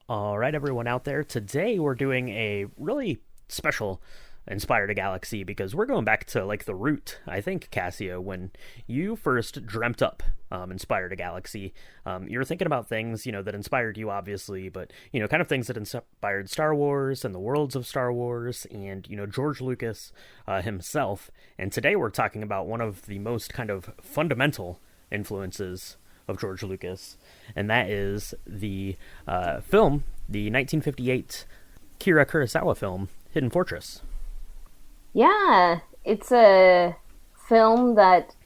All right, everyone out there. Today we're doing a really special Inspired a Galaxy because we're going back to like the root, I think, Cassio, when you first dreamt up Inspired a Galaxy. You were thinking about things, that inspired you, obviously, but, kind of things that inspired Star Wars and the worlds of Star Wars and, George Lucas himself. And today we're talking about one of the most kind of fundamental influences of George Lucas, and that is the the 1958 Akira Kurosawa film, Hidden Fortress. Yeah, it's a film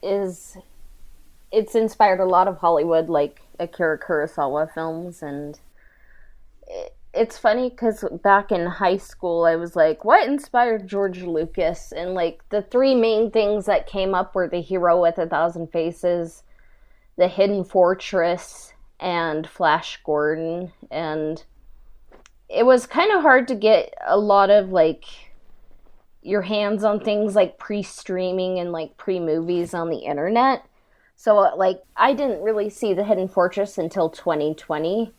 it's inspired a lot of Hollywood, like Akira Kurosawa films, and it's funny because back in high school I was like, what inspired George Lucas? And like the three main things that came up were The Hero with a Thousand Faces, The Hidden Fortress, and Flash Gordon. And it was kind of hard to get a lot of like your hands on things like pre-streaming and like pre-movies on the internet. So like I didn't really see The Hidden Fortress until 2020,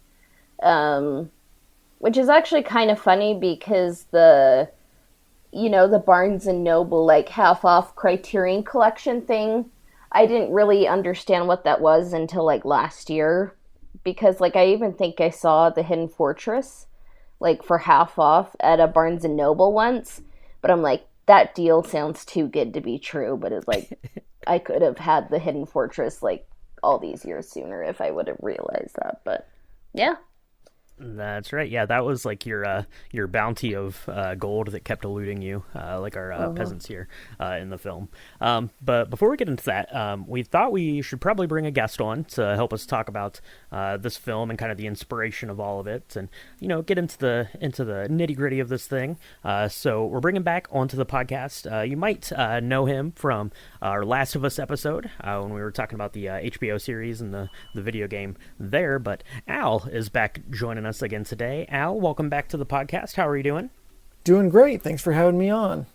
which is actually kind of funny because the Barnes and Noble like half off Criterion Collection thing, I didn't really understand what that was until like last year, because like I even think I saw The Hidden Fortress like for half off at a Barnes and Noble once, but I'm like, that deal sounds too good to be true. But it's like I could have had The Hidden Fortress like all these years sooner if I would have realized that. But yeah. That's right. Yeah, that was like your bounty of gold that kept eluding you, like our peasants here in the film. But before we get into that, we thought we should probably bring a guest on to help us talk about this film and kind of the inspiration of all of it, and get into the nitty gritty of this thing. So we're bringing back onto the podcast. You might know him from our Last of Us episode when we were talking about the HBO series and the video game there. But Al is back joining us again today. Al, welcome back to the podcast. How are you doing? Doing great. Thanks for having me on.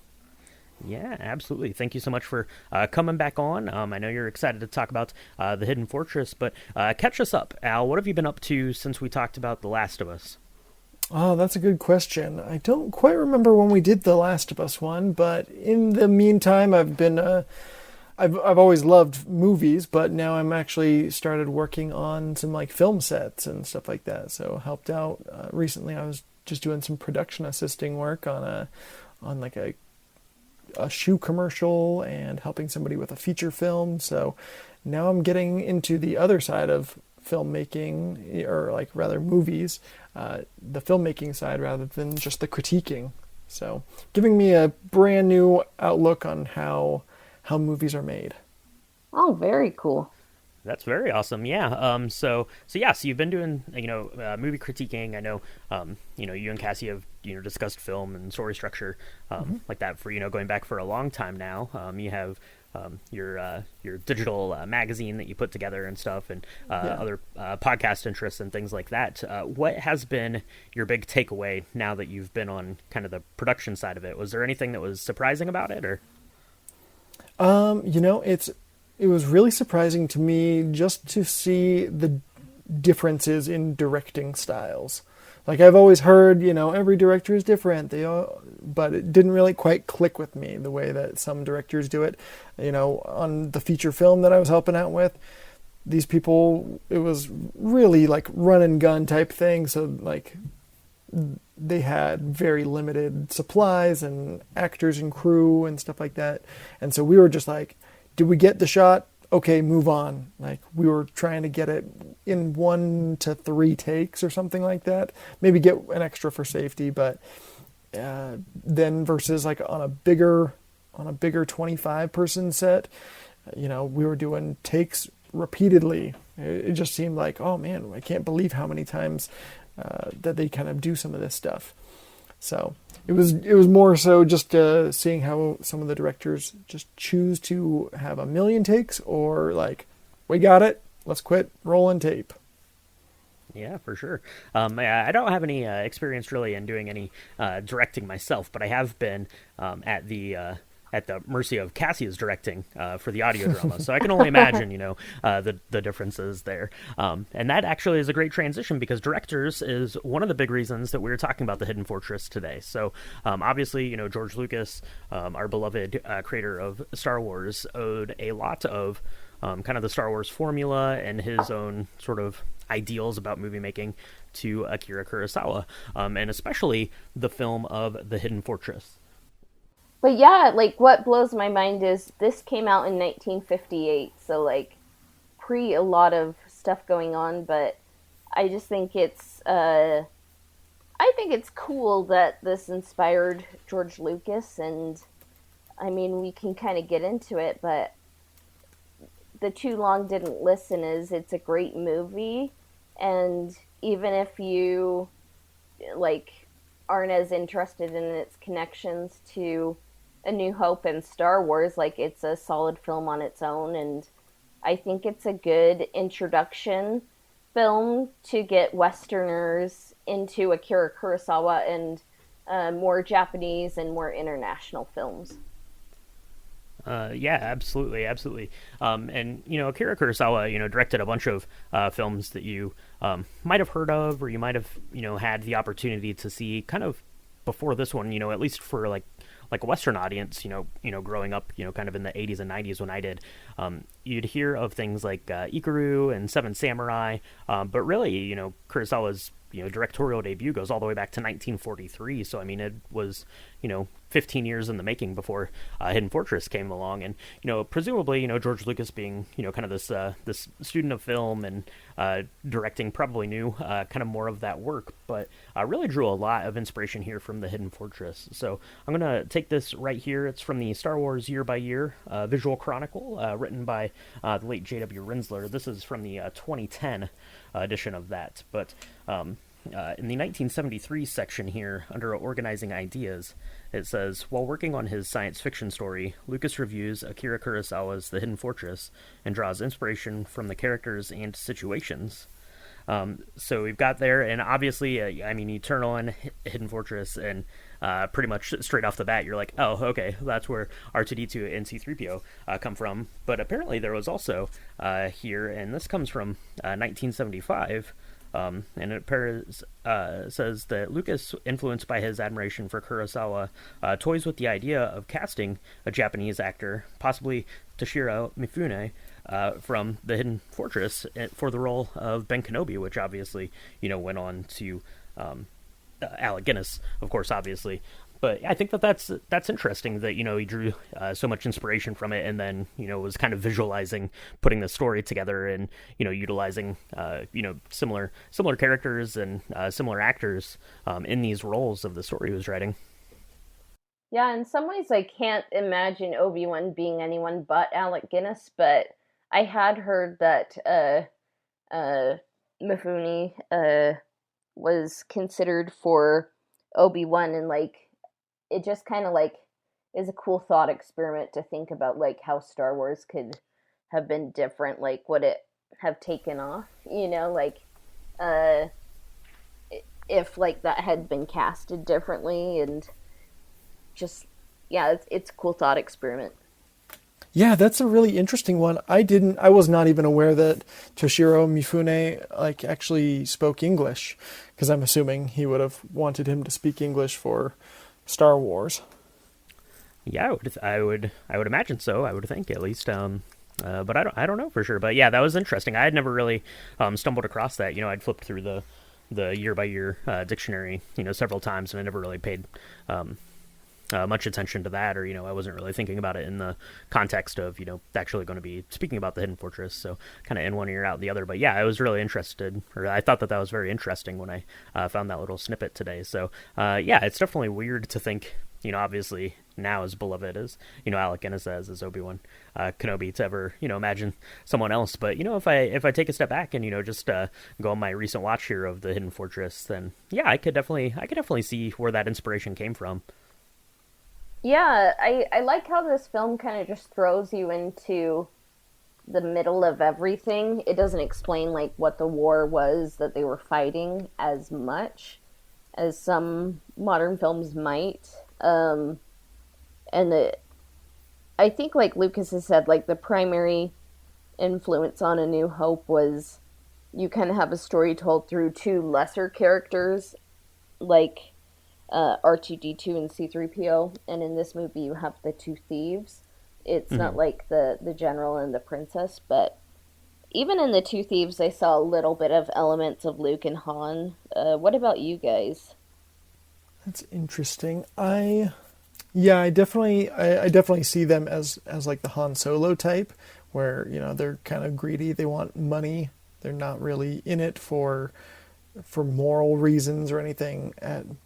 Yeah, absolutely. Thank you so much for coming back on. I know you're excited to talk about the Hidden Fortress, but catch us up, Al. What have you been up to since we talked about The Last of Us? Oh, that's a good question. I don't quite remember when we did the Last of Us one, but in the meantime, I've always loved movies, but now I'm actually started working on some like film sets and stuff like that. So helped out recently. I was just doing some production assisting work on a shoe commercial and helping somebody with a feature film. So now I'm getting into the other side of filmmaking, or like rather movies, the filmmaking side rather than just the critiquing. So giving me a brand new outlook on how movies are made. Oh, very cool. That's very awesome. Yeah. So you've been doing, movie critiquing. I know, you and Cassie have, discussed film and story structure, like that for, going back for a long time now. You have, your digital magazine that you put together and stuff, and other podcast interests and things like that. What has been your big takeaway now that you've been on kind of the production side of it? Was there anything that was surprising about it, or? It was really surprising to me just to see the differences in directing styles. Like I've always heard, every director is different. But it didn't really quite click with me the way that some directors do it. On the feature film that I was helping out with, these people, it was really like run and gun type thing. So like they had very limited supplies and actors and crew and stuff like that. And so we were just like, did we get the shot? Okay, move on. Like we were trying to get it in 1 to 3 takes or something like that. Maybe get an extra for safety, but then versus like on a bigger 25 person set, we were doing takes repeatedly. It just seemed like, oh man, I can't believe how many times that they kind of do some of this stuff. So it was more so just seeing how some of the directors just choose to have a million takes, or like, we got it, let's quit rolling tape. Yeah, for sure. I don't have any experience really in doing any directing myself, but I have been at the at the mercy of Cassia's directing for the audio drama. So I can only imagine, the differences there. And that actually is a great transition because directors is one of the big reasons that we're talking about the Hidden Fortress today. So obviously, George Lucas, our beloved creator of Star Wars, owed a lot of kind of the Star Wars formula and his own sort of ideals about movie making to Akira Kurosawa, and especially the film of The Hidden Fortress. But yeah, like what blows my mind is this came out in 1958, so like pre a lot of stuff going on, but I just think I think it's cool that this inspired George Lucas, and I mean, we can kind of get into it, but the Too Long Didn't Listen is it's a great movie, and even if you like aren't as interested in its connections to A New Hope and Star Wars, like it's a solid film on its own, and I think it's a good introduction film to get Westerners into Akira Kurosawa and more Japanese and more international films. Yeah, absolutely. And, Akira Kurosawa, directed a bunch of films that you might have heard of, or you might have, had the opportunity to see kind of before this one, at least for like a Western audience, growing up, kind of in the 80s and 90s when I did, you'd hear of things like Ikaru and Seven Samurai, but really, Kurosawa's, directorial debut goes all the way back to 1943. So, I mean, it was, 15 years in the making before Hidden Fortress came along. And, presumably, George Lucas being, kind of this student of film and directing probably knew kind of more of that work, but really drew a lot of inspiration here from the Hidden Fortress. So I'm going to take this right here. It's from the Star Wars Year by Year Visual Chronicle, written by the late J.W. Rinsler. This is from the 2010 edition of that. But in the 1973 section here, under Organizing Ideas, it says, while working on his science fiction story, Lucas reviews Akira Kurosawa's The Hidden Fortress and draws inspiration from the characters and situations. So we've got there, and obviously, I mean, you turn on Hidden Fortress, and pretty much straight off the bat, you're like, oh, okay, that's where R2-D2 and C-3PO come from. But apparently there was also here, and this comes from 1975, and it says that Lucas, influenced by his admiration for Kurosawa, toys with the idea of casting a Japanese actor, possibly Toshiro Mifune, from The Hidden Fortress for the role of Ben Kenobi, which obviously, went on to Alec Guinness, of course, obviously. But I think that's interesting that, he drew so much inspiration from it, and then, was kind of visualizing putting the story together and, utilizing, similar characters and similar actors in these roles of the story he was writing. Yeah, in some ways I can't imagine Obi-Wan being anyone but Alec Guinness, but I had heard that Mifune was considered for Obi-Wan, and like it just kind of like is a cool thought experiment to think about like how Star Wars could have been different, like would it have taken off, like if like that had been casted differently, and just it's a cool thought experiment. Yeah, that's a really interesting one. I was not even aware that Toshiro Mifune like actually spoke English, because I'm assuming he would have wanted him to speak English for Star Wars. Yeah, I would imagine so. I would think, at least. But I don't know for sure. But yeah, that was interesting. I had never really stumbled across that. I'd flipped through the year by year dictionary, several times, and I never really paid much attention to that, or I wasn't really thinking about it in the context of actually going to be speaking about the Hidden Fortress. So kind of in one ear out the other. But yeah, I was really interested, or I thought that was very interesting when I found that little snippet today. So yeah, it's definitely weird to think, obviously now as beloved as Alec Guinness as Obi-Wan Kenobi, to ever imagine someone else. But if I take a step back and just go on my recent watch here of the Hidden Fortress, then yeah, I could definitely see where that inspiration came from. Yeah, I like how this film kind of just throws you into the middle of everything. It doesn't explain like what the war was that they were fighting as much as some modern films might. And I think, like Lucas has said, like the primary influence on A New Hope was you kind of have a story told through two lesser characters, like R2D2 and C3PO, and in this movie you have the two thieves. It's not Hmm. like the general and the princess, but even in the two thieves, I saw a little bit of elements of Luke and Han. What about you guys? That's interesting. Yeah, I definitely see them as like the Han Solo type, where they're kind of greedy. They want money. They're not really in it for moral reasons or anything. And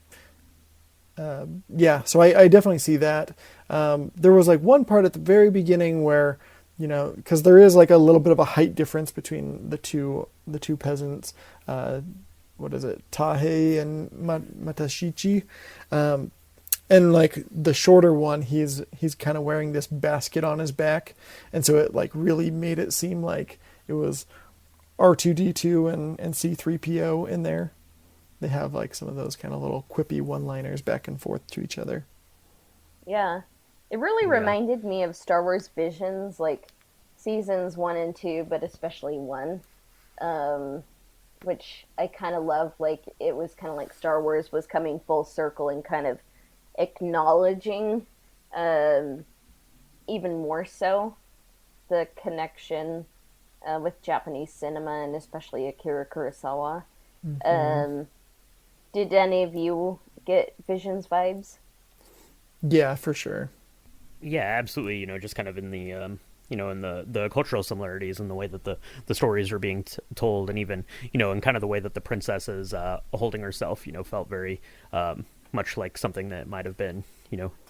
yeah, so I definitely see that. There was like one part at the very beginning where, because there is like a little bit of a height difference between the two peasants. What is it, Tahe and Matashichi? And like the shorter one, he's kind of wearing this basket on his back, and so it like really made it seem like it was R2D2 and C3PO in there. They have like some of those kind of little quippy one-liners back and forth to each other. Yeah. It really Yeah. reminded me of Star Wars Visions, like seasons one and two, but especially one, um, which I kind of love. Like, it was kind of like Star Wars was coming full circle and kind of acknowledging, um, even more so, the connection with Japanese cinema and especially Akira Kurosawa. Hmm. Um, did any of you get Visions vibes? Yeah, for sure. Yeah, absolutely. Just kind of in the in the cultural similarities and the way that the stories are being told, and even in kind of the way that the princess is holding herself, felt very much like something that might have been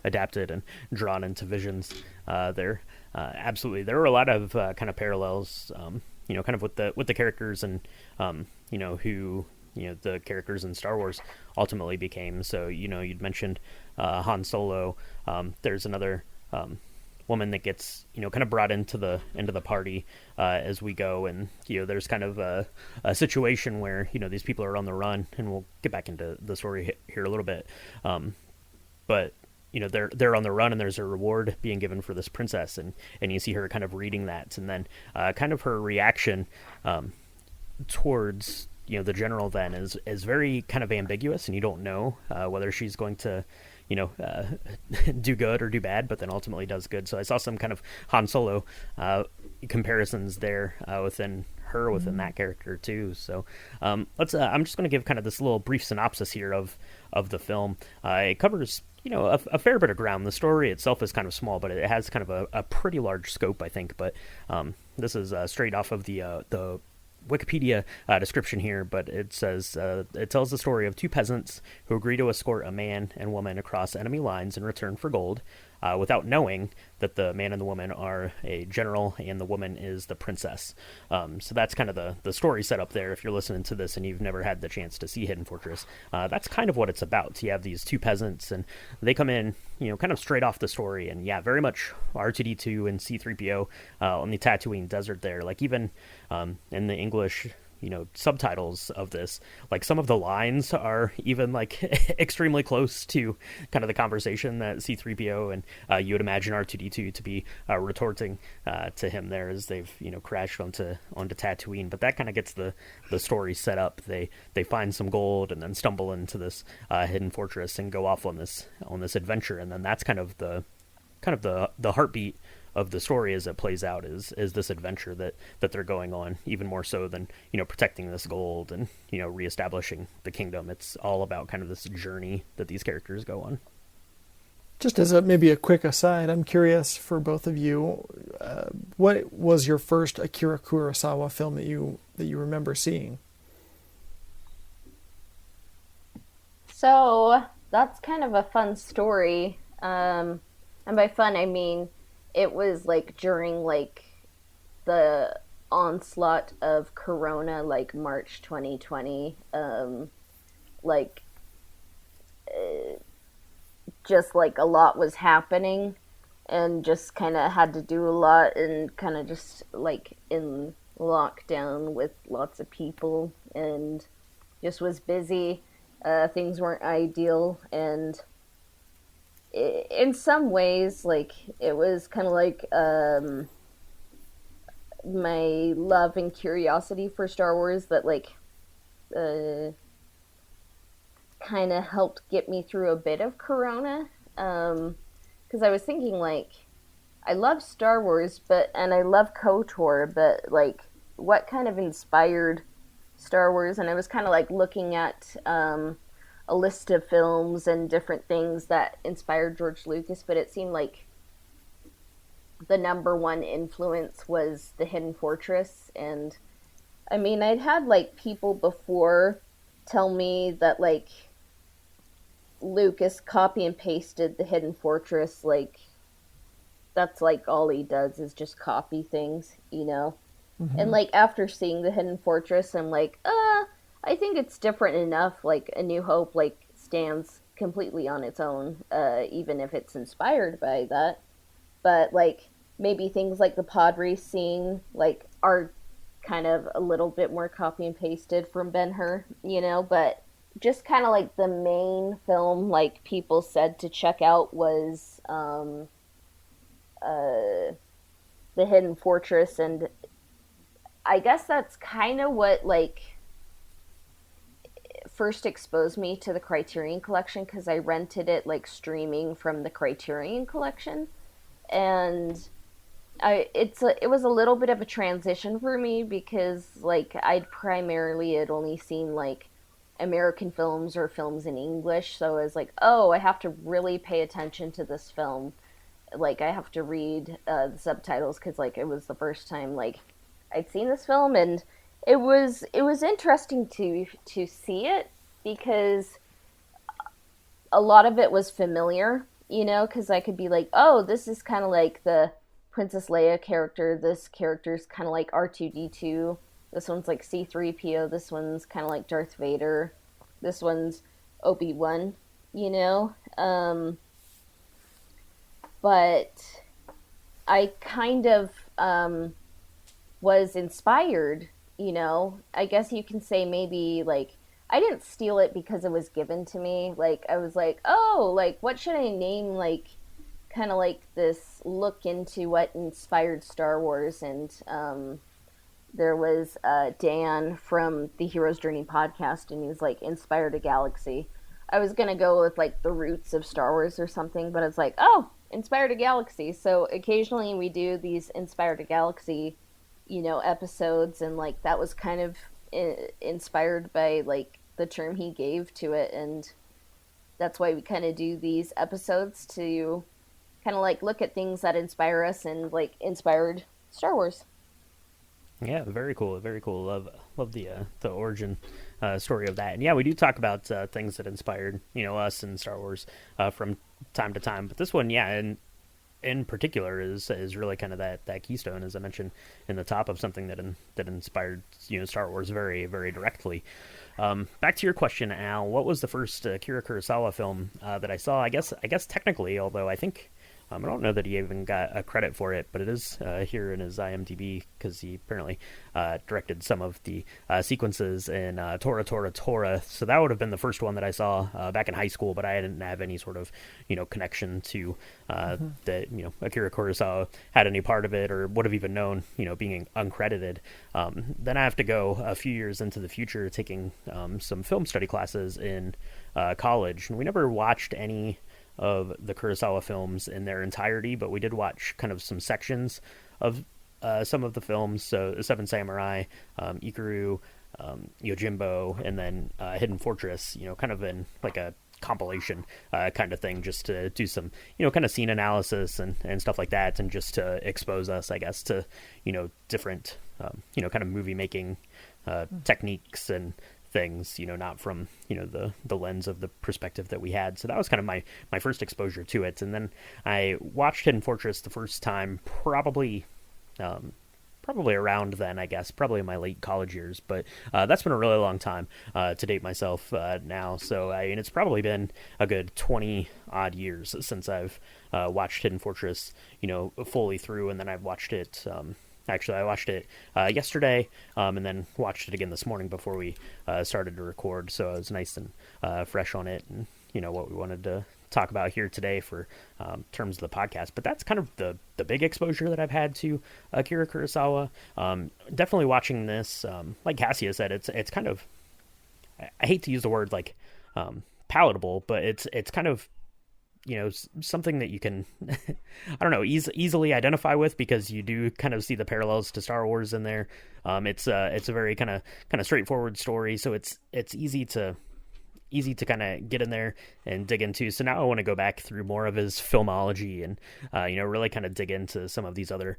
adapted and drawn into Visions. There, absolutely, there were a lot of kind of parallels, kind of with the characters and who the characters in Star Wars ultimately became. So you'd mentioned Han Solo. There's another woman that gets kind of brought into the party as we go, and there's kind of a situation where these people are on the run, and we'll get back into the story here a little bit, but they're on the run, and there's a reward being given for this princess, and you see her kind of reading that, and then kind of her reaction towards the general then is very kind of ambiguous, and you don't know whether she's going to do good or do bad, but then ultimately does good. So I saw some kind of Han Solo comparisons there within that character too. So let's I'm just going to give kind of this little brief synopsis here of the film. It covers a fair bit of ground. The story itself is kind of small, but it has kind of a pretty large scope, I think. But this is straight off of the Wikipedia description here, but it says it tells the story of two peasants who agree to escort a man and woman across enemy lines in return for gold, without knowing that the man and the woman are a general and the woman is the princess. So that's kind of the story set up there. If you're listening to this and you've never had the chance to see Hidden Fortress, that's kind of what it's about. You have these two peasants, and they come in, kind of straight off the story, and yeah, very much R2D2 and C3PO on the Tatooine desert there. Like even in the English subtitles of this, like some of the lines are even like extremely close to kind of the conversation that C3PO and you would imagine R2D2 to be retorting to him there as they've crashed onto Tatooine. But that kind of gets the story set up. They find some gold and then stumble into this hidden fortress and go off on this adventure, and then that's kind of the heartbeat of the story as it plays out is this adventure that they're going on, even more so than protecting this gold and reestablishing the kingdom. It's all about kind of this journey that these characters go on. Just as maybe a quick aside, I'm curious for both of you, what was your first Akira Kurosawa film that you remember seeing? So that's kind of a fun story. And by fun, I mean it was like during like the onslaught of Corona, like March 2020. Like just like a lot was happening, and just kind of had to do a lot, and kind of just like in lockdown with lots of people, and just was busy. Things weren't ideal, and in some ways, like it was kind of like my love and curiosity for Star Wars that like uh, kind of helped get me through a bit of Corona. Because I was thinking like I love Star Wars, but and I love KOTOR, but like what kind of inspired Star Wars? And I was kind of like looking at a list of films and different things that inspired George Lucas, but it seemed like the number one influence was The Hidden Fortress. And I mean, I'd had like people before tell me that like Lucas copy and pasted The Hidden Fortress, like that's like all he does is just copy things, you know? And Hmm. like after seeing The Hidden Fortress, I'm like, I think it's different enough. Like A New Hope like stands completely on its own, even if it's inspired by that. But like maybe things like the pod race scene like are kind of a little bit more copy and pasted from Ben-Hur, you know, but just kind of like the main film like people said to check out was uh The Hidden Fortress. And I guess that's kind of what like first exposed me to the Criterion Collection because I rented it like streaming from the Criterion Collection. And it was a little bit of a transition for me because like I'd primarily had only seen like American films or films in English, so I was like, oh, I have to really pay attention to this film. Like I have to read the subtitles because like it was the first time like I'd seen this film. And it was interesting to see it because a lot of it was familiar, you know, because I could be like, oh, this is kind of like the Princess Leia character. This character's kind of like R2D2. This one's like C3PO. This one's kind of like Darth Vader. This one's Obi-Wan, you know? But I kind of was inspired, you know? I guess you can say maybe like I didn't steal it because it was given to me. Like I was like, "Oh, like what should I name like kind of like this look into what inspired Star Wars?" And there was Dan from the Hero's Journey podcast, and he was like, "Inspired a Galaxy." I was gonna go with like the roots of Star Wars or something, but it's like, oh, Inspired a Galaxy. So occasionally we do these Inspired a Galaxy, you know, episodes, and like that was kind of inspired by like the term he gave to it. And that's why we kind of do these episodes to kind of like look at things that inspire us and like inspired Star Wars. Yeah, very cool, very cool. Love the origin story of that. And yeah, we do talk about things that inspired us in Star Wars from time to time. But this one, yeah, and in particular is really kind of that keystone, as I mentioned in the top, of something that inspired Star Wars very very directly. Back to your question, Al. What was the first Akira Kurosawa film that I saw? I guess technically, although I think I don't know that he even got a credit for it, but it is here in his IMDb because he apparently directed some of the sequences in Tora Tora Tora. So that would have been the first one that I saw back in high school, but I didn't have any sort of connection to that Akira Kurosawa had any part of it or would have even known being uncredited. Then I have to go a few years into the future taking some film study classes in college, and we never watched any of the Kurosawa films in their entirety, but we did watch kind of some sections of some of the films. So Seven Samurai, Ikaru, Yojimbo, and then Hidden Fortress, kind of in like a compilation kind of thing, just to do some kind of scene analysis and stuff like that, and just to expose us, I guess, to different kind of movie making techniques and things, not from the lens of the perspective that we had. So that was kind of my first exposure to it. And then I watched Hidden Fortress the first time probably around then, I guess, probably in my late college years. But that's been a really long time to date myself now. So and it's probably been a good 20 odd years since I've watched Hidden Fortress fully through. And then I've watched it Actually, I watched it yesterday, and then watched it again this morning before we started to record. So I was nice and fresh on it, and what we wanted to talk about here today for terms of the podcast. But that's kind of the big exposure that I've had to Akira Kurosawa. Definitely watching this, like Cassia said, it's kind of, I hate to use the word like palatable, but it's kind of something that you can I don't know, easily identify with, because you do kind of see the parallels to Star Wars in there. It's a very kind of straightforward story, so it's easy to kind of get in there and dig into. So now I want to go back through more of his filmology and really kind of dig into some of these other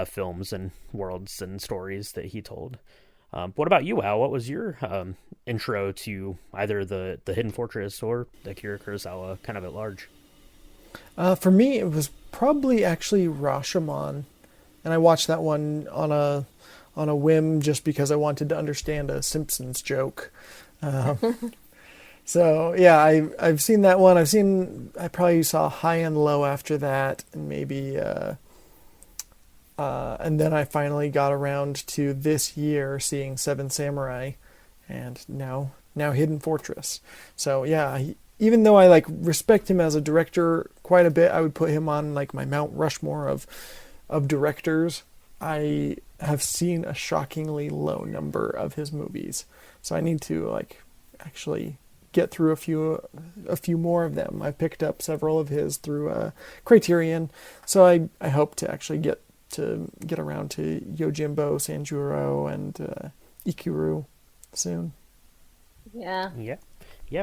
films and worlds and stories that he told. What about you, Al? What was your intro to either the Hidden Fortress or Akira Kurosawa kind of at large? For me, it was probably actually Rashomon, and I watched that one on a whim just because I wanted to understand a Simpsons joke. So yeah, I've seen that one. I probably saw High and Low after that, and maybe and then I finally got around to this year seeing Seven Samurai, and now Hidden Fortress. So yeah, even though I respect him as a director quite a bit, I would put him on my Mount Rushmore of directors. I have seen a shockingly low number of his movies, so I need to actually get through a few more of them. I picked up several of his through Criterion, so I hope to actually get around to Yojimbo, Sanjuro, and Ikiru soon. Yeah,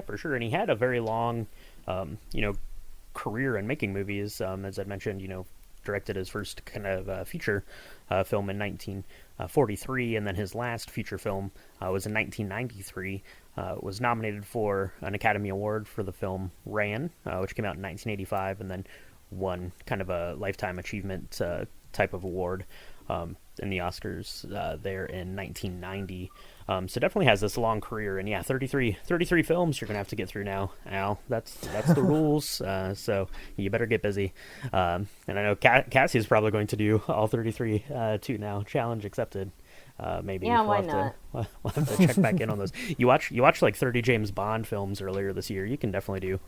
for sure. And he had a very long, career in making movies. As I mentioned, directed his first kind of feature film in 1943, and then his last feature film was in 1993. Was nominated for an Academy Award for the film Ran, which came out in 1985, and then won kind of a Lifetime Achievement type of award in the Oscars there in 1990. So definitely has this long career, and yeah, 33 films you're gonna have to get through now, Al. That's the rules. So you better get busy. And I know Cassie is probably going to do all 33 too now. Challenge accepted. Maybe why not? We'll have to check back in on those. You watched like 30 James Bond films earlier this year. You can definitely do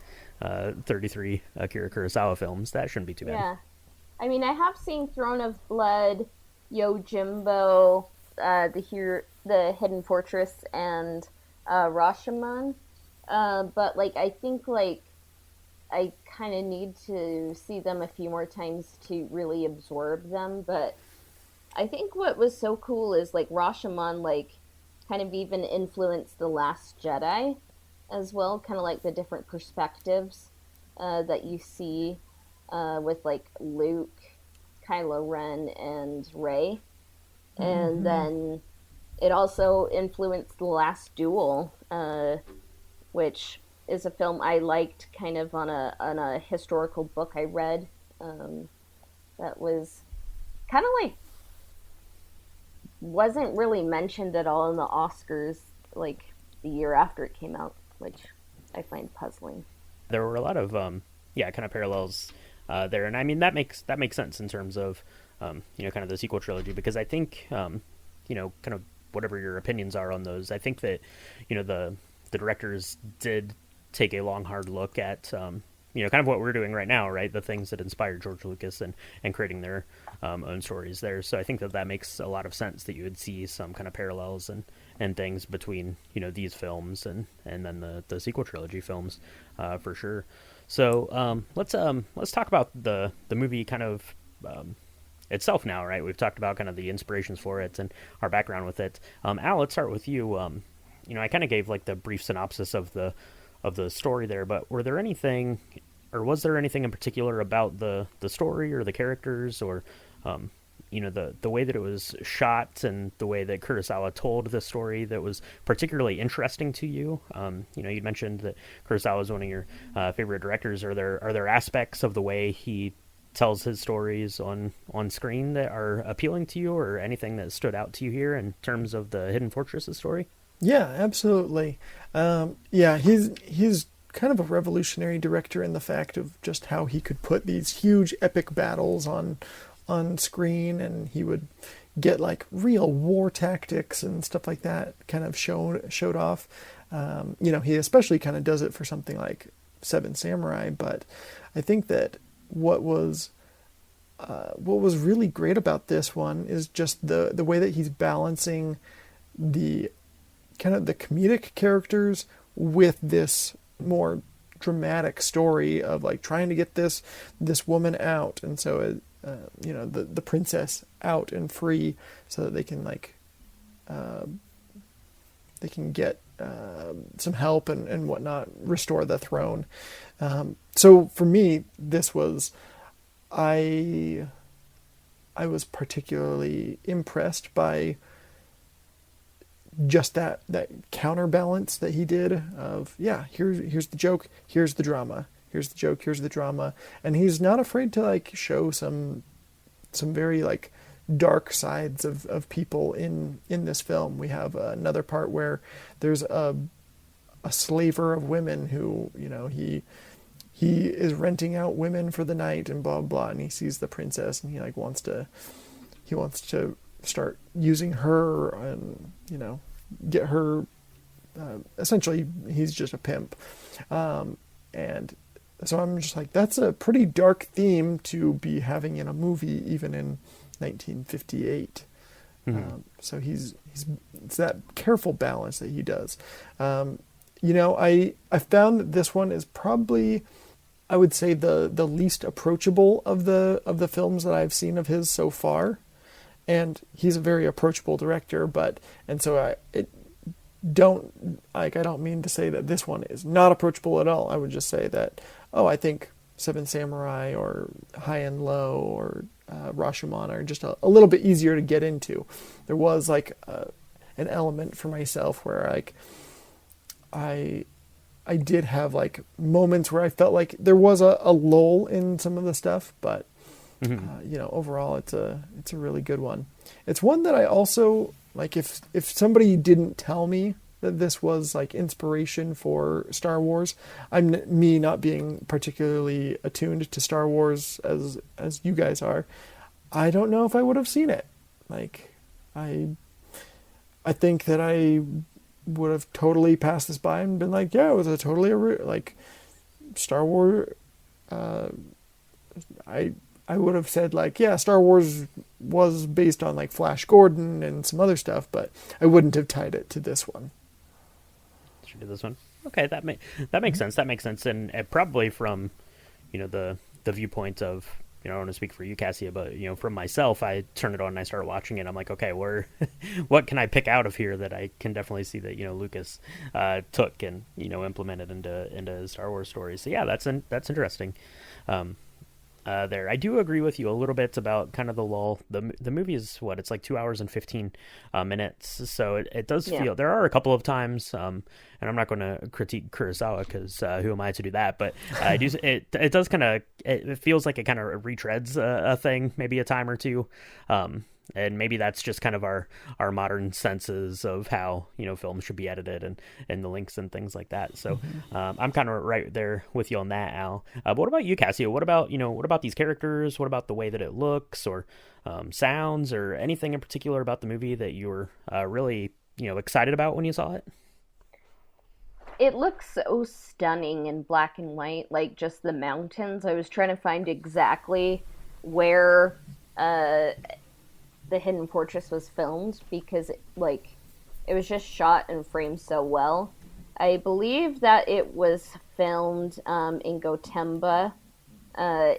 33 Akira Kurosawa films. That shouldn't be too bad. Yeah, I mean, I have seen Throne of Blood, Yojimbo, the Hidden Fortress, and Rashomon. But I think I kind of need to see them a few more times to really absorb them. But I think what was so cool is Rashomon kind of even influenced The Last Jedi as well, kind of the different perspectives that you see with Luke, Kylo Ren, and Rey. And then it also influenced The Last Duel, which is a film I liked kind of on a historical book I read that was kind of wasn't really mentioned at all in the Oscars the year after it came out, which I find puzzling. There were a lot of kind of parallels there, and I mean that makes sense in terms of kind of the sequel trilogy, because I think kind of whatever your opinions are on those, I think that the directors did take a long hard look at kind of what we're doing right now, right? The things that inspired George Lucas and creating their own stories there. So I think that makes a lot of sense that you would see some kind of parallels and things between these films and then the sequel trilogy films for sure. So let's talk about the movie kind of itself now, right? We've talked about kind of the inspirations for it and our background with it. Al, let's start with you. I kind of gave the brief synopsis of the story there, but was there anything in particular about the story or the characters or the way that it was shot and the way that Kurosawa told the story that was particularly interesting to you? You'd mentioned that Kurosawa is one of your favorite directors. Are there aspects of the way he tells his stories on screen that are appealing to you, or anything that stood out to you here in terms of the Hidden Fortress story? Yeah, absolutely. He's kind of a revolutionary director in the fact of just how he could put these huge epic battles on screen, and he would get like real war tactics and stuff like that kind of showed off. He especially kind of does it for something like Seven Samurai, but I think that what was really great about this one is just the way that he's balancing the kind of the comedic characters with this more dramatic story of like trying to get this woman out, and so the princess out and free so that they can get some help and whatnot, restore the throne. So for me, this was I was particularly impressed by just that counterbalance that he did of, here's the joke, here's the drama, here's the joke, here's the drama. And he's not afraid to like show some very like dark sides of people in this film. We have another part where there's a slaver of women who, he is renting out women for the night and blah blah, and he sees the princess and he like wants to start using her and get her. Essentially, he's just a pimp, and so I'm just like, that's a pretty dark theme to be having in a movie, even in 1958. So it's that careful balance that he does. I found that this one is probably, I would say, the least approachable of the films that I've seen of his so far. And he's a very approachable director, I don't mean to say that this one is not approachable at all. I would just say that, I think Seven Samurai or High and Low or Rashomon are just a little bit easier to get into. There was like an element for myself where like I did have like moments where I felt like there was a lull in some of the stuff, but overall it's a really good one. It's one that I also like, if somebody didn't tell me that this was like inspiration for Star Wars, me not being particularly attuned to Star Wars as you guys are, I don't know if I would have seen it. Like I think that I would have totally passed this by and been like, yeah, it was a totally like Star Wars. I would have said like, yeah, Star Wars was based on like Flash Gordon and some other stuff, but I wouldn't have tied it to this one. To this one, okay, that makes sense. That makes sense, and probably from the viewpoint of, I don't want to speak for you, Cassia, but from myself, I turned it on and I started watching it. I'm like, okay, what can I pick out of here that I can definitely see that Lucas took and implemented into Star Wars stories. So yeah, that's interesting. There, I do agree with you a little bit about kind of the lull. The movie is it's like 2 hours and 15 minutes, so it does feel, there are a couple of times, and I'm not going to critique Kurosawa because who am I to do that? But it does kind of, it feels like it kind of retreads a thing, maybe a time or two. And maybe that's just kind of our modern senses of how films should be edited and the links and things like that. So I'm kind of right there with you on that, Al. But what about you, Cassia? What about these characters? What about the way that it looks or sounds or anything in particular about the movie that you were really excited about when you saw it? It looks so stunning in black and white, like just the mountains. I was trying to find exactly where the Hidden Fortress was filmed because it was just shot and framed so well. I believe that it was filmed in Gotemba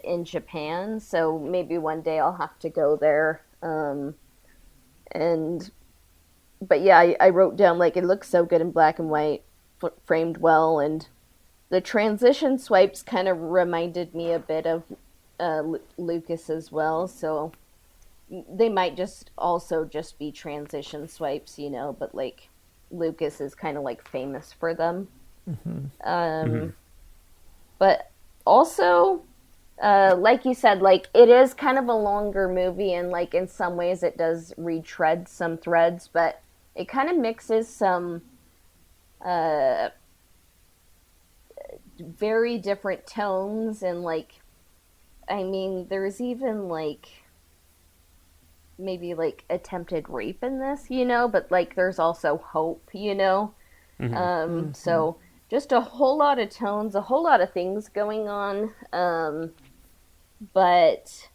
in Japan, so maybe one day I'll have to go there. But yeah, I wrote down like it looks so good in black and white, framed well, and the transition swipes kind of reminded me a bit of Lucas as well, so they might just be transition Swipes, but like Lucas is kind of like famous for them. But also, like you said, like it is kind of a longer movie, and like in some ways it does retread some threads, but it kind of mixes some very different tones, and like, I mean, there's even like maybe like attempted rape in this, but like there's also hope. Hmm. So just a whole lot of tones, a whole lot of things going on. But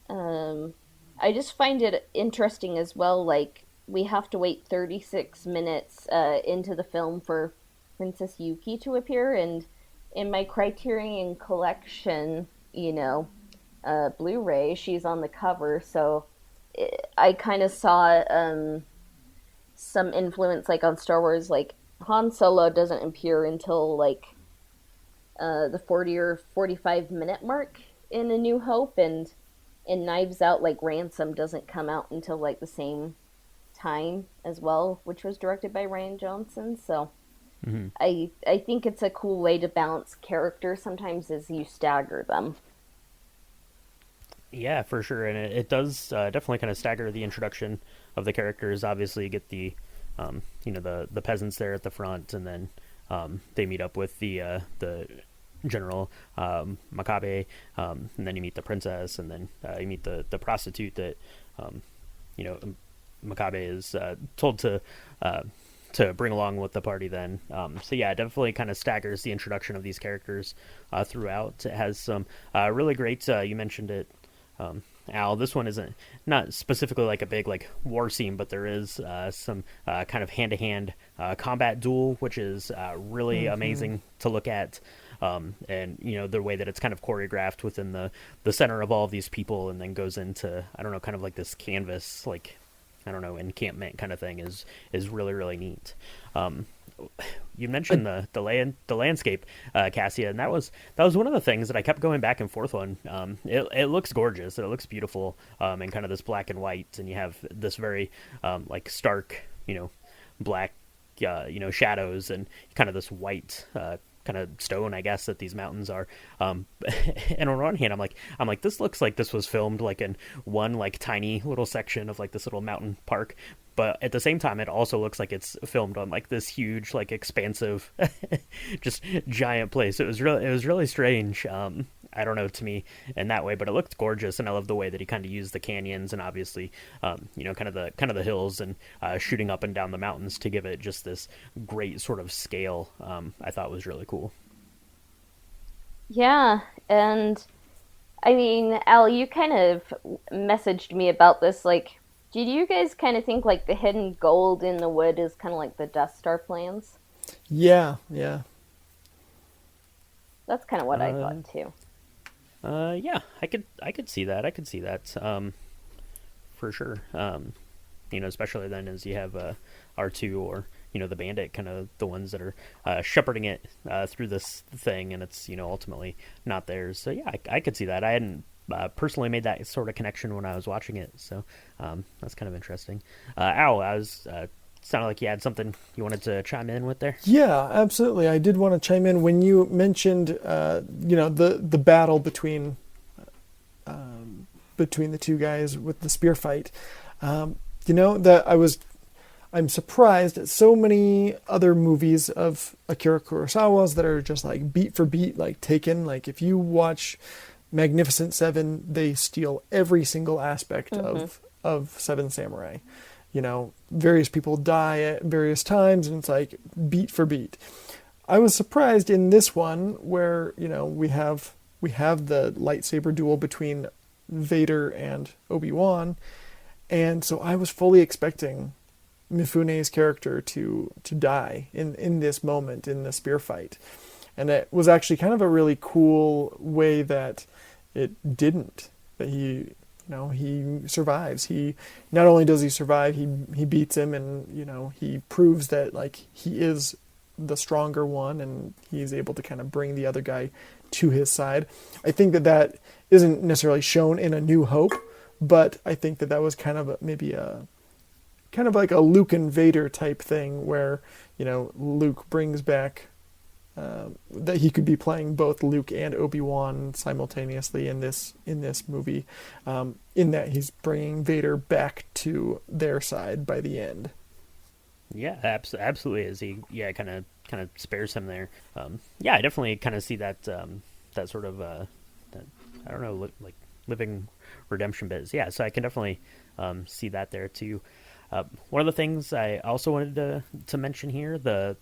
I just find it interesting as well. Like we have to wait 36 minutes into the film for Princess Yuki to appear, and in my Criterion collection, Blu-ray, she's on the cover, so I kind of saw some influence like on Star Wars. Like Han Solo doesn't appear until like the 40 or 45 minute mark in A New Hope, and in Knives Out, like Ransom doesn't come out until like the same time as well, which was directed by Ryan Johnson. So Hmm. I think it's a cool way to balance characters sometimes as you stagger them. Yeah, for sure, and it does definitely kind of stagger the introduction of the characters. Obviously, you get the peasants there at the front, and then they meet up with the general Makabe, and then you meet the princess, and then you meet the prostitute that um, you know Makabe is told to bring along with the party then. So yeah, it definitely kind of staggers the introduction of these characters throughout. It has some really great, you mentioned it, Al, this one isn't not specifically like a big like war scene, but there is some kind of hand-to-hand combat duel, which is really amazing to look at. And the way that it's kind of choreographed within the center of all of these people, and then goes into, I don't know, kind of like this canvas, like, I don't know, encampment kind of thing is really, really neat. You mentioned the landscape, Cassia, and that was one of the things that I kept going back and forth on. It looks gorgeous, it looks beautiful, in kind of this black and white, and you have this very like stark, black, shadows, and kind of this white. Kind of stone, I guess, that these mountains are. And on one hand, I'm like, this looks like this was filmed like in one like tiny little section of like this little mountain park, but at the same time, it also looks like it's filmed on like this huge, like expansive, just giant place. It was really strange. I don't know, to me in that way, but it looked gorgeous, and I love the way that he kind of used the canyons and obviously, kind of the hills and shooting up and down the mountains to give it just this great sort of scale. I thought was really cool. Yeah, and I mean, Al, you kind of messaged me about this. Like, did you guys kind of think like the hidden gold in the wood is kind of like the Death Star plans? Yeah, yeah. That's kind of what I Uh, thought too. yeah, I could see that. I could see that. For sure. Especially then as you have R2 or the bandit, kind of the ones that are shepherding it through this thing, and it's ultimately not theirs. So yeah, I could see that. I hadn't personally made that sort of connection when I was watching it, so that's kind of interesting. Al, I was sounded like you had something you wanted to chime in with there. Yeah, absolutely. I did want to chime in when you mentioned, the battle between the two guys with the spear fight. That I'm surprised at so many other movies of Akira Kurosawa's that are just like beat for beat, like Taken. Like if you watch Magnificent Seven, they steal every single aspect of Seven Samurai. Various people die at various times, and it's like beat for beat. I was surprised in this one where we have the lightsaber duel between Vader and Obi-Wan, and so I was fully expecting Mifune's character to die in this moment in the spear fight, and it was actually kind of a really cool way that it didn't. That he survives. He not only does he survive, he beats him, and he proves that like he is the stronger one, and he's able to kind of bring the other guy to his side. I think that isn't necessarily shown in A New Hope, but I think that was kind of maybe a kind of like a Luke and Vader type thing where Luke brings back that he could be playing both Luke and Obi-Wan simultaneously in this movie, in that he's bringing Vader back to their side by the end. Yeah, absolutely. As he, kind of spares him there. Yeah, I definitely kind of see that that sort of that, I don't know, living redemption bits. Yeah, so I can definitely see that there too. One of the things I also wanted to mention here, the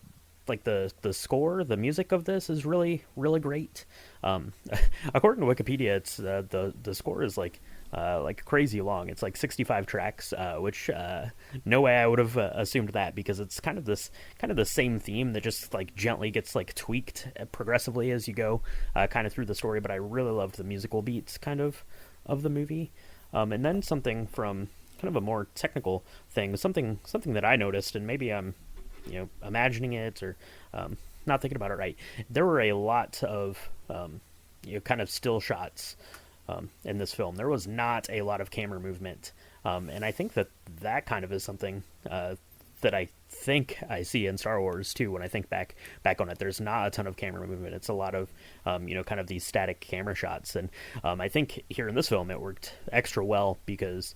score, the music of this is really really great. According to Wikipedia, it's the score is like crazy long. It's like 65 tracks, which no way I would have assumed that, because it's kind of the same theme that just like gently gets like tweaked progressively as you go kind of through the story. But I really loved the musical beats kind of the movie. And then something from kind of a more technical thing, something that I noticed, and maybe I'm imagining it or not thinking about it right. There were a lot of kind of still shots in this film. There was not a lot of camera movement, and I think that kind of is something that I think I see in Star Wars too. When I think back on it, there's not a ton of camera movement. It's a lot of kind of these static camera shots, and I think here in this film it worked extra well because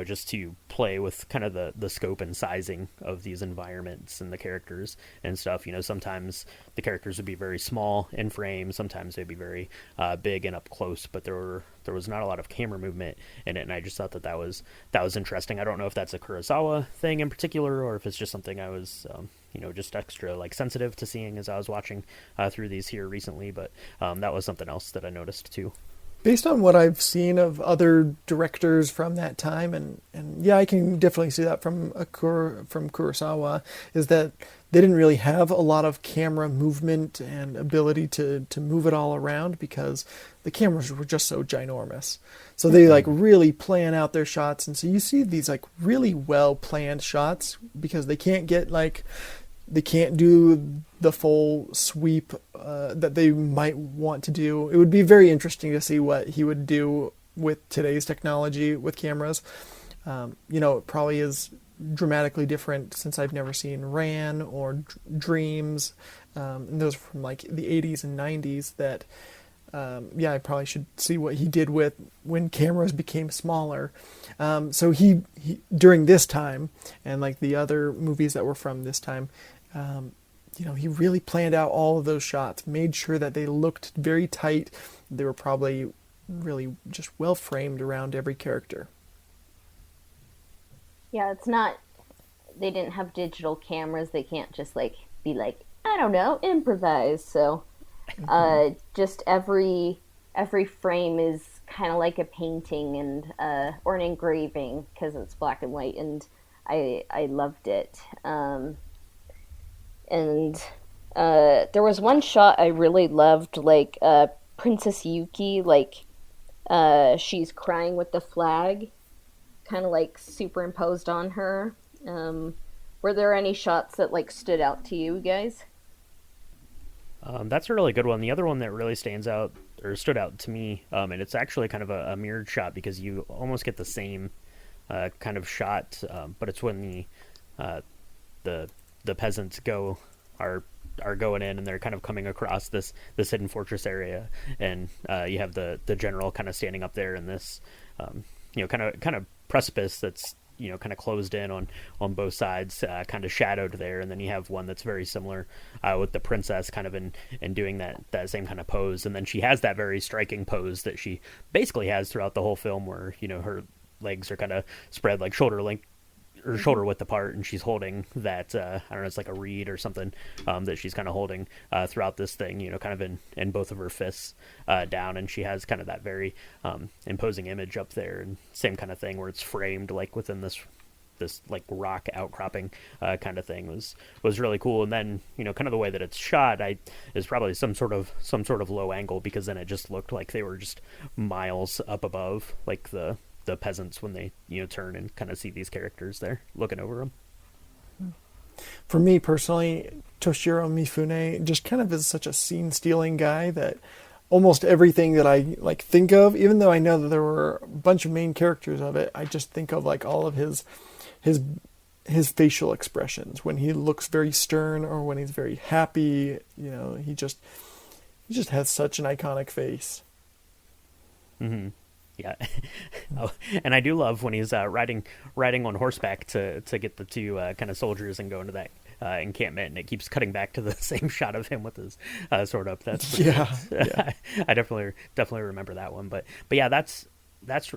just to play with kind of the scope and sizing of these environments and the characters and stuff. Sometimes the characters would be very small in frame, sometimes they'd be very big and up close, but there was not a lot of camera movement in it, and I just thought that was interesting. I don't know if that's a Kurosawa thing in particular, or if it's just something I was just extra like sensitive to seeing as I was watching through these here recently, but that was something else that I noticed too. Based on what I've seen of other directors from that time, and yeah, I can definitely see that from Kurosawa, is that they didn't really have a lot of camera movement and ability to move it all around because the cameras were just so ginormous. So they like really plan out their shots, and so you see these like really well planned shots because they can't do the full sweep that they might want to do. It would be very interesting to see what he would do with today's technology with cameras. It probably is dramatically different since I've never seen Ran or Dreams. And those are from like the 80s and 90s that, I probably should see what he did with when cameras became smaller. So he during this time and like the other movies that were from this time, he really planned out all of those shots, made sure that they looked very tight. They were probably really just well framed around every character. Yeah, they didn't have digital cameras. They can't just be like, I don't know, improvise. So just every frame is kind of like a painting and or an engraving because it's black and white, and I loved it. And there was one shot I really loved, like Princess Yuki, she's crying with the flag, kind of like superimposed on her. Were there any shots that stood out to you guys? That's a really good one. The other one that really stands out or stood out to me, and it's actually kind of a mirrored shot because you almost get the same kind of shot, but it's when the peasants are going in and they're kind of coming across this hidden fortress area, and you have the general kind of standing up there in this kind of precipice that's kind of closed in on both sides, kind of shadowed there, and then you have one that's very similar with the princess kind of in doing that same kind of pose, and then she has that very striking pose that she basically has throughout the whole film where her legs are kind of spread like shoulder length or shoulder width apart, and she's holding that I don't know, it's like a reed or something that she's kind of holding throughout this thing, kind of in both of her fists down, and she has kind of that very imposing image up there, and same kind of thing where it's framed like within this like rock outcropping kind of thing was really cool. And then kind of the way that it's shot is probably some sort of low angle, because then it just looked like they were just miles up above like the peasants when they turn and kind of see these characters there looking over them. For me personally, Toshiro Mifune just kind of is such a scene-stealing guy that almost everything that I think of, even though I know that there were a bunch of main characters of it, I just think of all of his facial expressions when he looks very stern or when he's very happy. He just has such an iconic face. Mm-hmm. Yeah. Oh, and I do love when he's riding on horseback to get the two kind of soldiers and go into encampment, and it keeps cutting back to the same shot of him with his sword up. That's Yeah, yeah. I definitely remember that one. But yeah, that's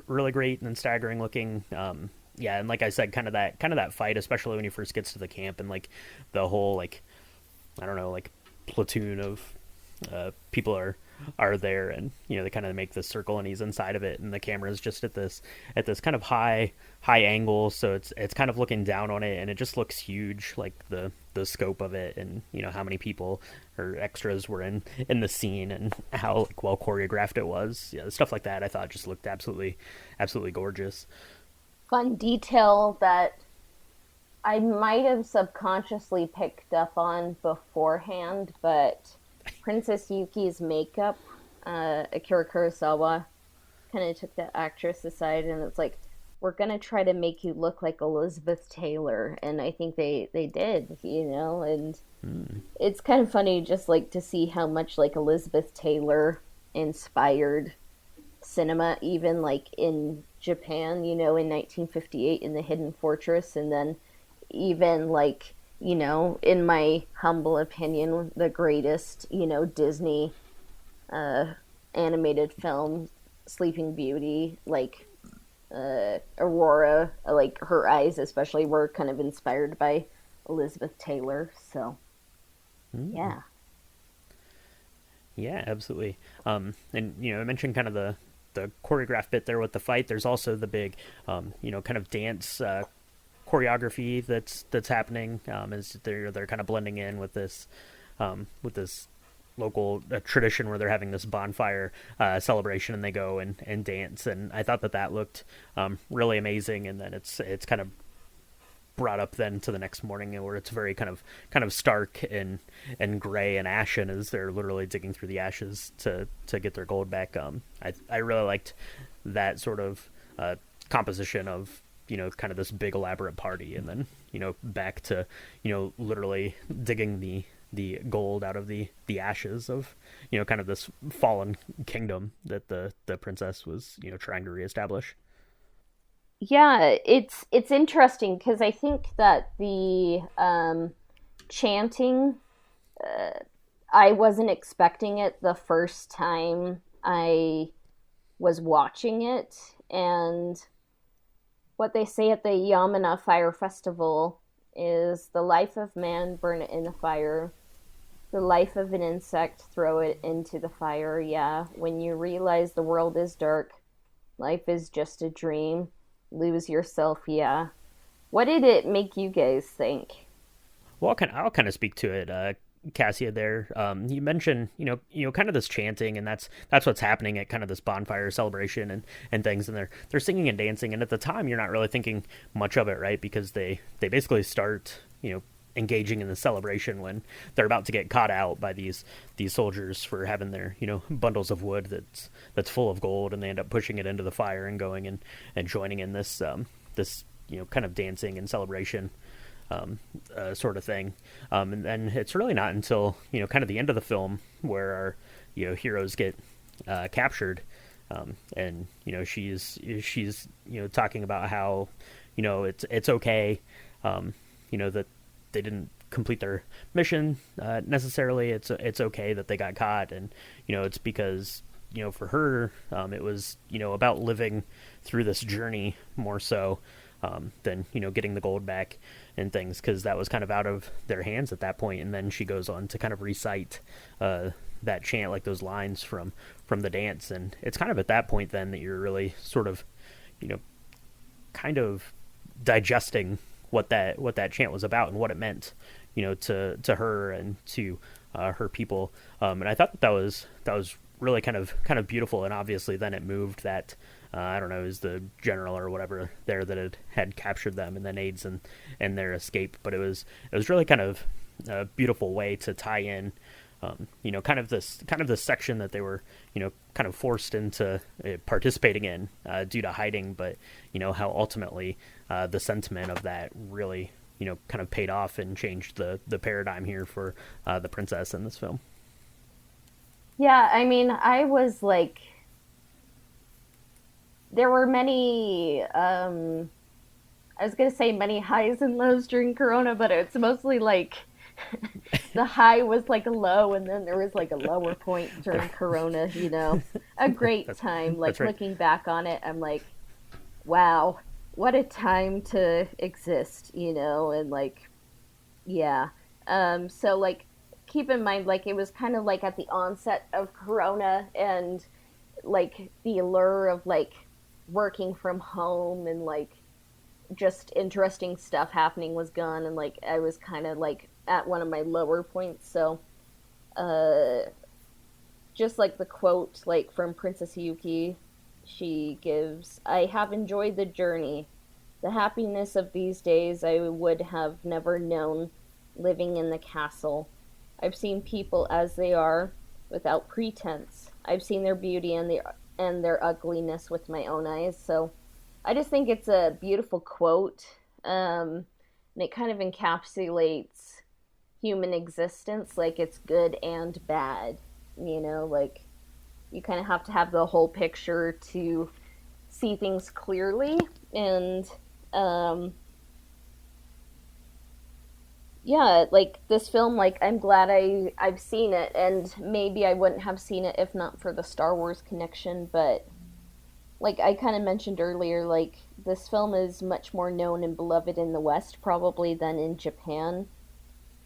really great and staggering looking. Yeah, and like I said, kind of that fight, especially when he first gets to the camp, and like the whole, like, I don't know, like platoon of people are there, and they kind of make this circle, and he's inside of it, and the camera's just at this kind of high angle, so it's kind of looking down on it, and it just looks huge, like the scope of it, and how many people or extras were in the scene, and how, like, well choreographed it was. Yeah, stuff like that I thought just looked absolutely gorgeous. Fun detail that I might have subconsciously picked up on beforehand, but Princess Yuki's makeup, Akira Kurosawa kind of took the actress aside, and it's like, we're gonna try to make you look like Elizabeth Taylor, and I think they did, and it's kind of funny just like to see how much like Elizabeth Taylor inspired cinema, even like in Japan, in 1958 in The Hidden Fortress, and then even like, in my humble opinion, the greatest, Disney animated film, Sleeping Beauty, like Aurora, like her eyes especially were kind of inspired by Elizabeth Taylor. So yeah. Yeah, absolutely. And I mentioned kind of the choreographed bit there with the fight. There's also the big kind of dance choreography that's happening, as they're kind of blending in with this local tradition where they're having this bonfire celebration, and they go and dance, and I thought that looked really amazing. And then it's kind of brought up then to the next morning, where it's very kind of stark and gray and ashen, as they're literally digging through the ashes to get their gold back. I really liked that sort of composition of kind of this big elaborate party, and then back to literally digging the gold out of the ashes of kind of this fallen kingdom that the princess was trying to reestablish. Yeah, it's interesting because I think that the chanting, I wasn't expecting it the first time I was watching it, and what they say at the Yamana Fire Festival is, the life of man, burn it in the fire. The life of an insect, throw it into the fire. Yeah, when you realize the world is dark, life is just a dream, lose yourself. Yeah. What did it make you guys think? Well, I'll kind of speak to it, Cassia. There, you mentioned kind of this chanting, and that's what's happening at kind of this bonfire celebration and things, and they're singing and dancing, and at the time you're not really thinking much of it, right? Because they basically start engaging in the celebration when they're about to get caught out by these soldiers for having their bundles of wood that's full of gold, and they end up pushing it into the fire and going and joining in this kind of dancing and celebration sort of thing. And then it's really not until kind of the end of the film where our heroes get captured, and she's talking about how it's okay, that they didn't complete their mission necessarily. It's okay that they got caught, and it's because for her it was about living through this journey more so than getting the gold back and things, because that was kind of out of their hands at that point. And then she goes on to kind of recite that chant, like those lines from the dance, and it's kind of at that point then that you're really sort of kind of digesting what that chant was about and what it meant to her and to her people. And I thought that was really kind of beautiful. And obviously then it moved that I don't know, it was the general or whatever there that had captured them, and then aids and their escape. But it was really kind of a beautiful way to tie in kind of this section that they were kind of forced into participating in due to hiding, but how ultimately the sentiment of that really kind of paid off and changed the paradigm here for the princess in this film. Yeah, I mean, I was like, there were many I was gonna say many highs and lows during Corona, but it's mostly like the high was like a low, and then there was like a lower point during Corona. A great that's time. that's Like right. looking back on it, I'm like, wow, what a time to exist. And like, yeah. So like, keep in mind, like it was kind of like at the onset of Corona, and like the allure of like working from home and like just interesting stuff happening was gone, and like I was kind of like at one of my lower points. So uh just like the quote like from Princess Yuki, she gives, "I have enjoyed the journey. The happiness of these days I would have never known living in the castle. I've seen people as they are, without pretense. I've seen their beauty and their ugliness with my own eyes." So I just think it's a beautiful quote, and it kind of encapsulates human existence. Like it's good and bad. Like you kind of have to have the whole picture to see things clearly. And um, yeah, like this film, like I'm glad I've seen it, and maybe I wouldn't have seen it if not for the Star Wars connection. But like I kind of mentioned earlier, like this film is much more known and beloved in the West probably than in Japan,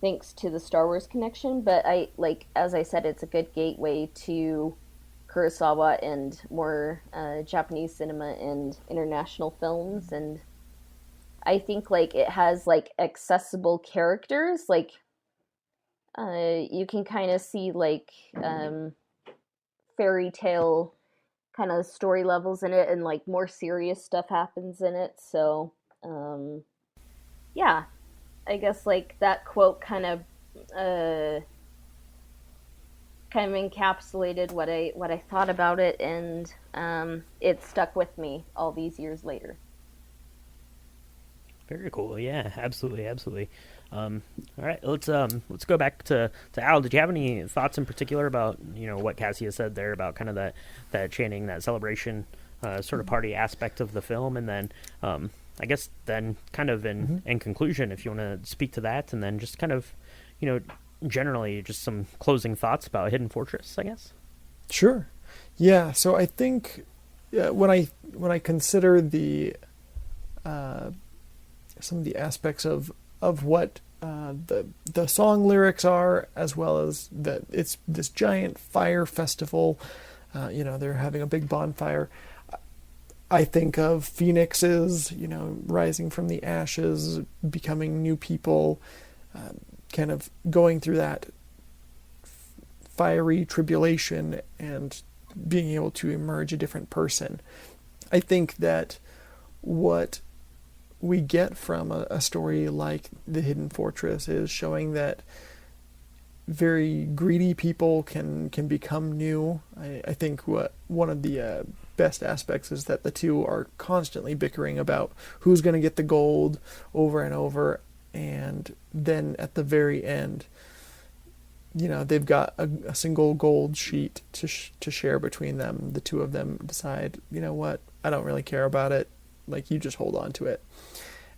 thanks to the Star Wars connection. But I like, as I said, it's a good gateway to Kurosawa and more Japanese cinema and international films. And I think like it has like accessible characters. Like you can kind of see like um, fairy tale kind of story levels in it, and like more serious stuff happens in it. So um, yeah, I guess like that quote uh, kind of encapsulated what I thought about it, and it stuck with me all these years later. Very cool. Yeah, absolutely, absolutely. All right, let's go back to Al. Did you have any thoughts in particular about what Cassia said there about kind of that chanting, that celebration, sort of party aspect of the film, and then I guess then kind of Mm-hmm. in conclusion, if you want to speak to that, and then just kind of you know generally just some closing thoughts about Hidden Fortress, I guess. Sure. Yeah. So I think when I consider the uh, some of the aspects of what the song lyrics are, as well as that it's this giant fire festival. They're having a big bonfire. I think of phoenixes, rising from the ashes, becoming new people, kind of going through that fiery tribulation and being able to emerge a different person. I think that what we get from a story like The Hidden Fortress is showing that very greedy people can become new. I think what one of the best aspects is that the two are constantly bickering about who's going to get the gold over and over, and then at the very end, they've got a single gold sheet to share between them. The two of them decide, you know what, I don't really care about it. Like, you just hold on to it.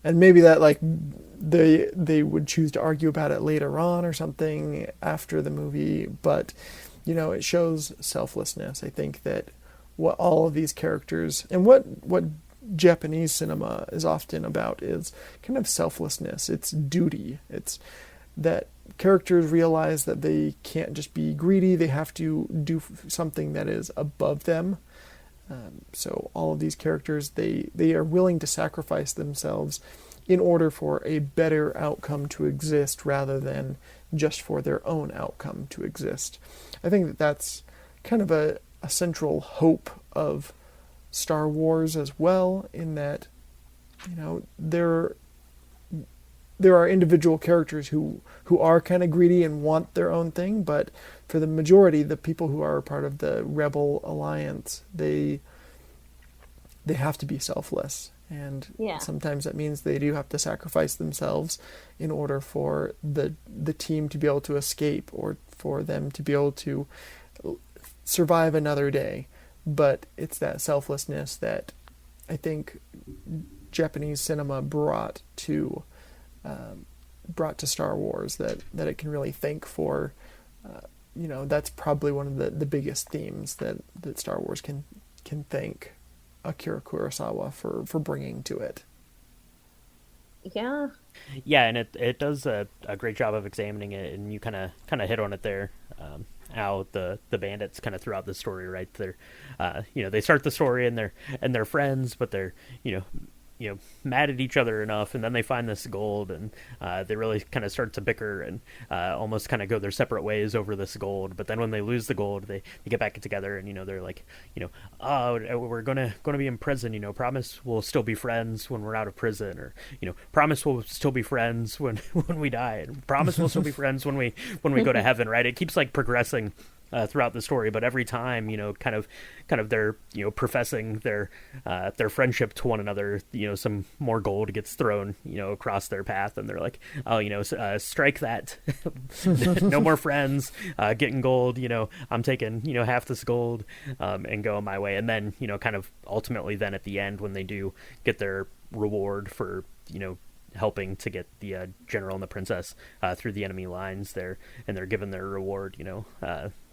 And maybe that, like, they would choose to argue about it later on or something after the movie, but it shows selflessness. I think that what all of these characters, and what Japanese cinema is often about, is kind of selflessness. It's duty. It's that characters realize that they can't just be greedy. They have to do something that is above them. So all of these characters, they are willing to sacrifice themselves in order for a better outcome to exist, rather than just for their own outcome to exist. I think that that's kind of a central hope of Star Wars as well, in that there are individual characters who are kind of greedy and want their own thing, but for the majority, the people who are part of the Rebel Alliance, they have to be selfless, and Yeah. sometimes that means they do have to sacrifice themselves in order for the team to be able to escape, or for them to be able to survive another day. But it's that selflessness that I think Japanese cinema brought to Star Wars that it can really thank for. That's probably one of the biggest themes that Star Wars can thank Akira Kurosawa for bringing to it. Yeah. Yeah, and it does a great job of examining it, and you kind of hit on it there. How the bandits kind of throughout the story, right? They're, they start the story and they're friends, but they're, mad at each other enough, and then they find this gold, and they really kind of start to bicker and almost kind of go their separate ways over this gold. But then when they lose the gold, they get back together, and they're like, oh, we're gonna be in prison. Promise we'll still be friends when we're out of prison, or promise we'll still be friends when we die, and promise we'll still be friends when we go to heaven. Right? It keeps like progressing throughout the story, but every time kind of they're professing their friendship to one another, some more gold gets thrown across their path, and they're like, oh, strike that. No more friends, getting gold. I'm taking half this gold and going my way. And then kind of ultimately then at the end, when they do get their reward for helping to get the general and the princess through the enemy lines there, and they're given their reward,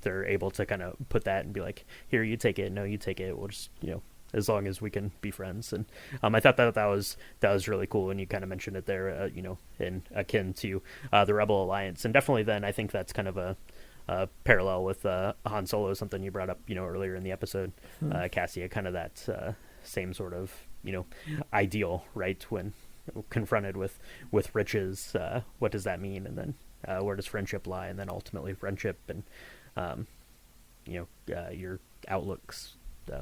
they're able to kind of put that and be like, here, you take it, no, you take it, we'll just as long as we can be friends. And I thought that was really cool, and you kind of mentioned it there, in akin to the Rebel Alliance. And definitely then I think that's kind of a parallel with Han Solo, something you brought up earlier in the episode, Cassia, kind of that same sort of ideal, right? When confronted with riches, what does that mean? And then where does friendship lie? And then ultimately friendship and your outlooks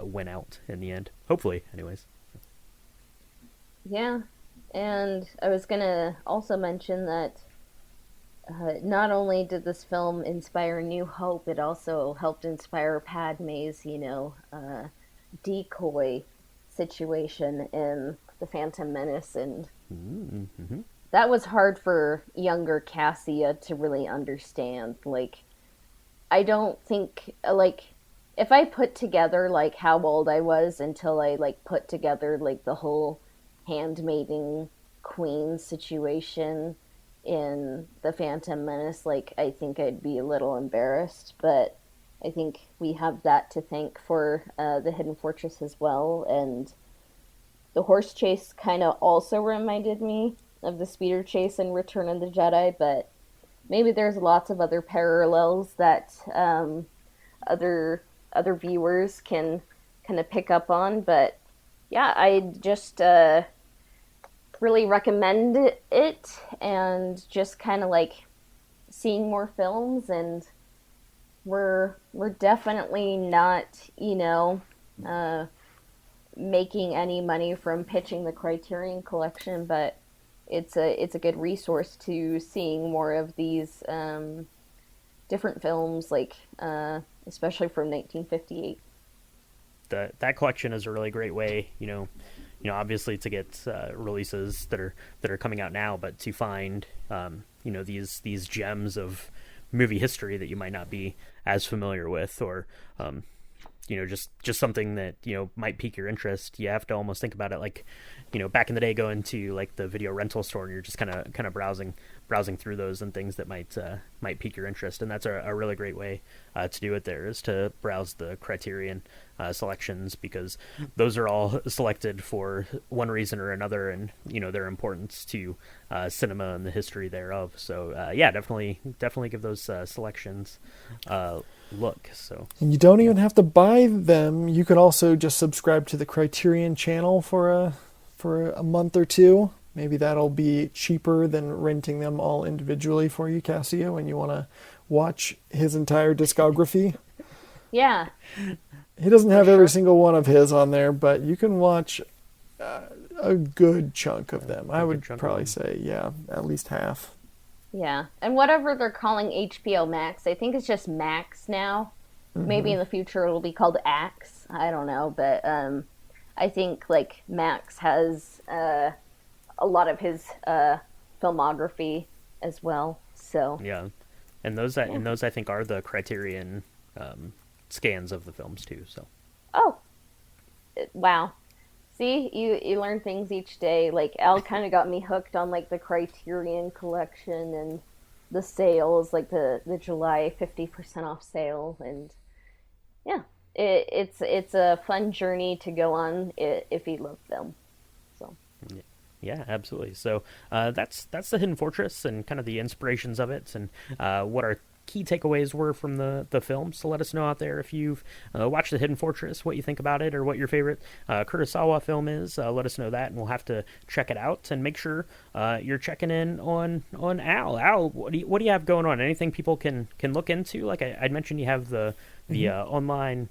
win out in the end, hopefully, anyways. Yeah, and I was gonna also mention that not only did this film inspire New Hope, it also helped inspire Padme's decoy situation in The Phantom Menace, and that was hard for younger Cassia to really understand. Like, I don't think, if I put together, how old I was until I, put together, the whole handmaiding queen situation in The Phantom Menace, I think I'd be a little embarrassed, but I think we have that to thank for the Hidden Fortress as well. And the horse chase kind of also reminded me of the speeder chase in Return of the Jedi, but maybe there's lots of other parallels that other viewers can kind of pick up on. But yeah, I just really recommend it, and just kind of seeing more films. And we're definitely not making any money from pitching the Criterion Collection, but it's a good resource to seeing more of these different films, especially from 1958. That collection is a really great way, obviously to get releases that are coming out now, but to find these gems of movie history that you might not be as familiar with, or just something that might pique your interest. You have to almost think about it back in the day, going to the video rental store, and you're just kind of browsing through those and things that might pique your interest. And that's a really great way to do it. There is to browse the Criterion selections, because those are all selected for one reason or another, and their importance to cinema and the history thereof. So definitely give those selections look. So, and you don't even have to buy them. You could also just subscribe to the Criterion channel for a month or two. Maybe that'll be cheaper than renting them all individually for you, Cassia, when you want to watch his entire discography. Yeah. He doesn't have every single one of his on there, but you can watch a good chunk of them. I would probably say, at least half. Yeah, and whatever they're calling HBO Max, I think it's just Max now. Mm-hmm. Maybe in the future it'll be called Axe. I don't know, but I think Max has a lot of his filmography as well. So yeah, and those I think are the Criterion scans of the films too. So wow, See, you learn things each day. Like Al kind of got me hooked on like the Criterion collection and the sales, like the July 50% off sale, and yeah, it's a fun journey to go on if you love film. So Yeah, absolutely. So that's the Hidden Fortress and kind of the inspirations of it, and what our key takeaways were from the film. So let us know out there if you've watched the Hidden Fortress, what you think about it, or what your favorite Kurosawa film is. Let us know that, and we'll have to check it out. And make sure you're checking in on Al. Al, what do you have going on? Anything people can look into? Like I mentioned, you have the online.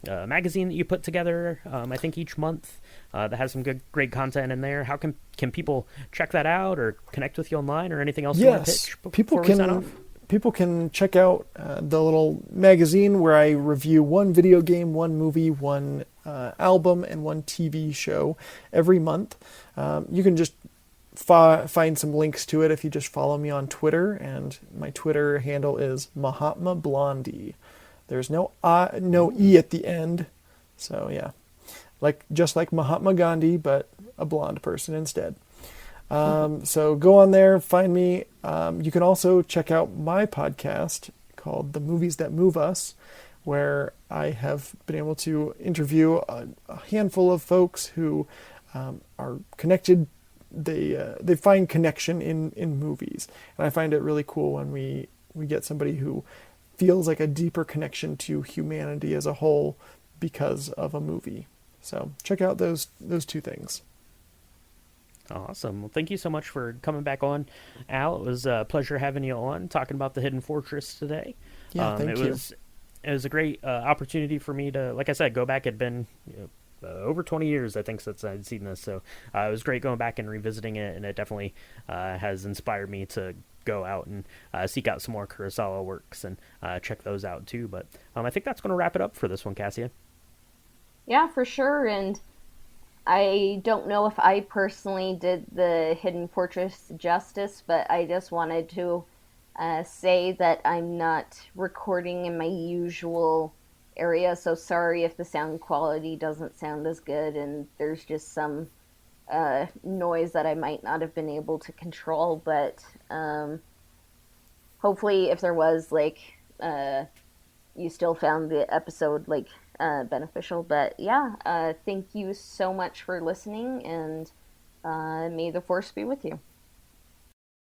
Magazine that you put together, I think each month, that has some great content in there. How can people check that out or connect with you online or anything else you want to Yes, pitch people before we sign off? people can check out the little magazine where I review one video game, one movie, one album, and one TV show every month. You can just find some links to it if you just follow me on Twitter, and my Twitter handle is Mahatma Blondie. There's no E at the end. So yeah, just like Mahatma Gandhi, but a blonde person instead. So go on there, find me. You can also check out my podcast called The Movies That Move Us, where I have been able to interview a handful of folks who are connected. They find connection in movies, and I find it really cool when we get somebody who feels like a deeper connection to humanity as a whole because of a movie. So check out those two things. Awesome. Well, thank you so much for coming back on, Al. It was a pleasure having you on, talking about the Hidden Fortress today. Yeah, thank you. It was a great opportunity for me to, like I said, go back. It'd been over 20 years, I think, since I'd seen this. So it was great going back and revisiting it, and it definitely has inspired me to go out and seek out some more Kurosawa works and check those out too. But I think that's going to wrap it up for this one, Cassia. yeah, for sure. And I don't know if I personally did the Hidden Fortress justice, but I just wanted to say that I'm not recording in my usual area, so sorry if the sound quality doesn't sound as good and there's just some noise that I might not have been able to control, but hopefully if there was, you still found the episode beneficial. But yeah, thank you so much for listening, and may the force be with you.